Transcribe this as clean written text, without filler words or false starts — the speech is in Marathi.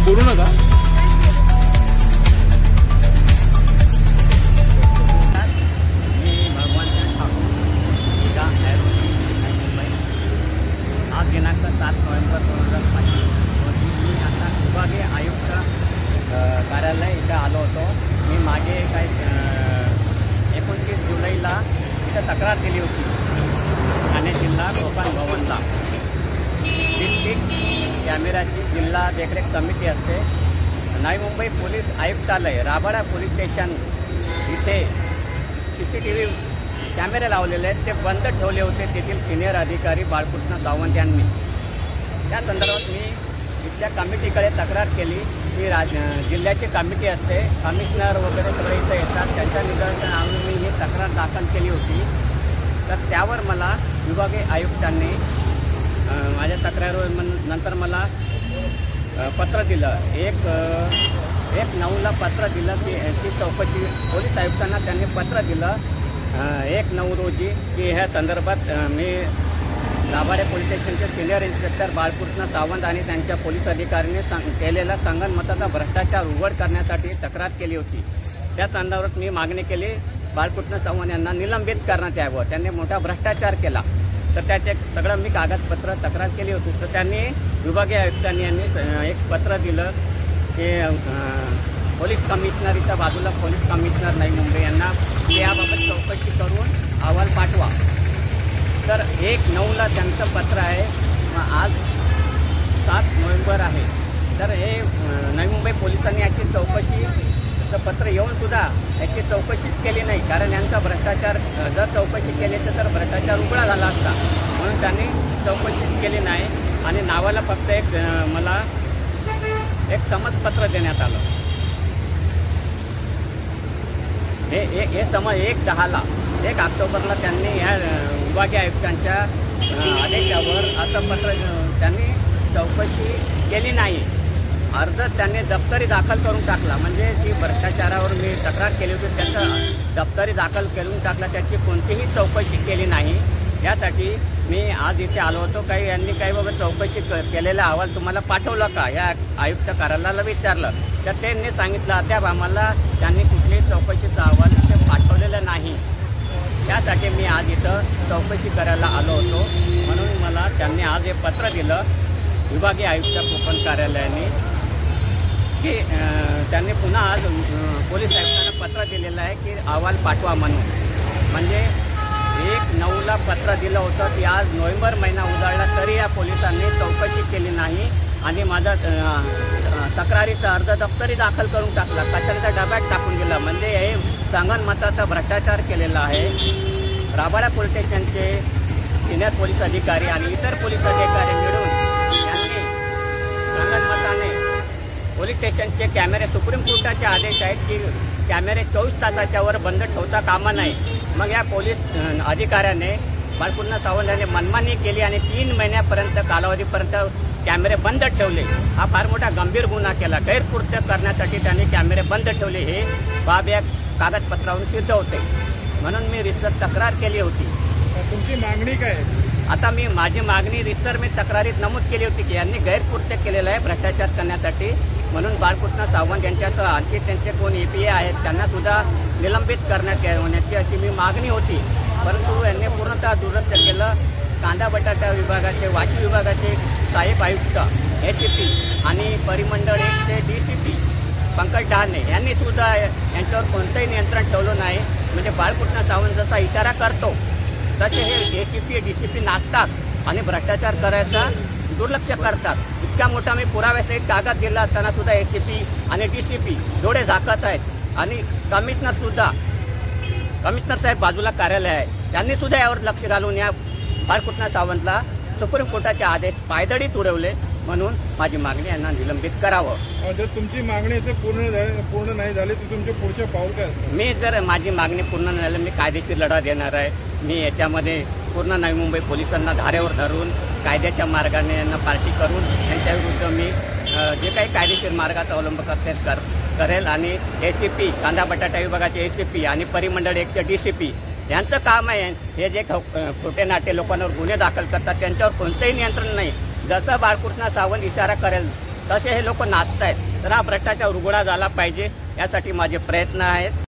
बोलू नका। आज दिनांक 7 नोव्हेंबर 2025 रोजी मी आता विभागीय आयुक्त कार्यालय इथं आलो होतो। मी मागे काही 29 जुलैला इथं तक्रार दिली होती ठाणे जिल्हा कोकण भवनला। डिस्ट्रिक्ट कॅमेराची जिल्हा देखरेख समिती असते। नवी मुंबई पोलीस आयुक्तालय राबाडा पोलीस स्टेशन इथे CCTV कॅमेरे लावलेले आहेत, ते बंद ठेवले होते तेथील सिनियर अधिकारी बाळकृष्ण सावंत यांनी। त्या संदर्भात मी इथल्या कमिटीकडे तक्रार केली की जिल्ह्याची कमिटी असते, कमिशनर वगैरे सगळे इथं येतात, त्यांच्या निदर्शन आणून मी ही तक्रार दाखल केली होती। तर त्यावर मला विभागीय आयुक्तांनी माझ्या तक्रारीवर नंतर मला पत्र दिलं। एक 9ला पत्र दिलं की याची चौकशी पोलीस आयुक्तांना त्यांनी पत्र दिलं 1/9 रोजी की ह्या संदर्भात मी राबाडे पोलीस स्टेशनचे सिनियर इन्स्पेक्टर बाळकृष्ण सावंत आणि त्यांच्या पोलीस अधिकाऱ्यांनी केलेला संगणमताचा भ्रष्टाचार उघड करण्यासाठी तक्रार केली होती। त्या संदर्भात मी मागणी केली बाळकृष्ण सावंत यांना निलंबित करण्यात यावं, त्यांनी मोठा भ्रष्टाचार केला। तर त्याचे सगळं मी कागदपत्र तक्रार केली होती। तर त्यांनी विभागीय आयुक्तांनी एक पत्र दिलं की पोलीस कमिशनरीच्या बाजूला पोलीस कमिशनर नवी मुंबई यांना याबाबत चौकशी करून अहवाल पाठवा। तर 1/9ला त्यांचं पत्र आहे, आज 7 नोव्हेंबर आहे। तर हे नवी मुंबई पोलिसांनी याची चौकशीचं पत्र येऊन सुद्धा याची चौकशीच केली नाही, कारण यांचा भ्रष्टाचार जर चौकशी केली तर भ्रष्टाचार उघडा झाला असता, म्हणून त्यांनी चौकशीच केली नाही। आणि नावाला फक्त मला एक समजपत्र देण्यात आलं। हे समज 1 ऑक्टोबरला त्यांनी ह्या विभागीय आयुक्तांच्या आदेशावर असं पत्र त्यांनी चौकशी केली नाही। अर्ज त्यांनी दप्तरी दाखल करून टाकला, म्हणजे ती भ्रष्टाचारावर मी तक्रार केली होती त्याचं दप्तरी दाखल करून टाकला, त्याची कोणतीही चौकशी केली नाही। यासाठी मी आज इथे आलो होतो। काही यांनी काही बाबा चौकशी केलेला अहवाल तुम्हाला पाठवला का या आयुक्त कार्यालयाला विचारलं, तर त्यांनी सांगितलं अद्याप आम्हाला त्यांनी कुठलीही चौकशीचा अहवाल ते पाठवलेला नाही। त्यासाठी मी आज इथं चौकशी करायला आलो होतो, म्हणून मला त्यांनी आज हे पत्र दिलं विभागीय आयुक्त कोकण कार्यालयाने की त्यांनी पुन्हा आज पोलीस आयुक्तांना पत्र दिलेलं आहे की अहवाल पाठवा म्हणून। म्हणजे 1/9ला पत्र दिलं होतं की आज नोव्हेंबर महिना उजाडला तरी या पोलिसांनी चौकशी केली नाही आणि माझा तक्रारीचा अर्ज दप्तरी दाखल करून टाकला, कचऱ्याच्या डब्यात टाकून दिला। म्हणजे हे संगणमताचा भ्रष्टाचार केलेला आहे। राबाडा पोलीस स्टेशनचे सिनियर पोलीस अधिकारी आणि इतर पोलीस अधिकारी मिळून यांनी संगणमताने पोलीस स्टेशनचे कॅमेरे सुप्रीम कोर्टाचे आदेश आहेत की कॅमेरे 24 तासाच्या वर बंद ठेवता कामा नये। मग या पोलीस अधिकाऱ्याने बाळकृष्ण सावंत यांनी मनमानी केली आणि 3 महिन्यापर्यंत कालावधीपर्यंत कॅमेरे बंद ठेवले। हा फार मोठा गंभीर गुन्हा केला। गैरकृत्य करण्यासाठी त्यांनी कॅमेरे बंद ठेवले, हे बाब या कागदपत्रावरून सिद्ध होते। म्हणून मी रितसर तक्रार केली होती। तुमची मागणी काय? आता माझी मागणी रितसर मी तक्रारीत नमूद केली होती की यांनी गैरकृत्य केलेलं आहे भ्रष्टाचार करण्यासाठी, म्हणून बाळकृष्ण सावंत यांच्यासह आणखी त्यांचे कोण EPA आहेत त्यांना सुद्धा निलंबित करण्यात होण्याची अशी मी मागणी होती। परंतु यांनी पूर्णतः दुर्लक्ष केलं। कांदा बटाटा विभागाचे वाशी विभागाचे सहाय्यक आयुक्त ACP आणि परिमंडळ 1चे DCP पंकज डहाणे यांनी सुद्धा यांच्यावर कोणतंही नियंत्रण ठेवलं नाही। म्हणजे बाळकृष्ण सावंत जसा इशारा करतो तसे हे ACP DCP नाचतात आणि भ्रष्टाचार करायचा दुर्लक्ष करतात। इतका मोठा मी पुराव्यासहित कागद दिला असताना सुद्धा ACP आणि DCP डोळे झाकत आहेत आणि कमिशनर साहेब बाजूला कार्यालय आहे, त्यांनी सुद्धा यावर लक्ष घालून या बाळकृष्ण सावंतला सुप्रीम कोर्टाचे आदेश पायदळीत उडवले। म्हणून माझी मागणी यांना निलंबित करावं। जर तुमची मागणी असे पूर्ण नाही झाली तर तुमचे पुढचे पाऊल काय असणार? मी जर माझी मागणी पूर्ण नाही झाली मी कायदेशीर लढा देणार आहे। मी याच्यामध्ये पूर्ण नवी मुंबई पोलिसांना धारेवर धरून कायद्याच्या मार्गाने यांना पार्टी करून त्यांच्याविरुद्ध मी जे काही कायदेशीर मार्गाचा अवलंब करेल। आणि ACP कांदा बटाटा विभागाचे ACP आणि परिमंडळ 1चे DCP यांचं काम आहे हे जे खोटे नाटे लोकांवर गुन्हे दाखल करतात त्यांच्यावर कोणतंही नियंत्रण नाही। जसं बाळकृष्ण सावंत इशारा करेल तसे हे लोक नाचत आहेत. तर हा भ्रष्टाचार उघडा झाला पाहिजे, यासाठी माझे प्रयत्न आहेत.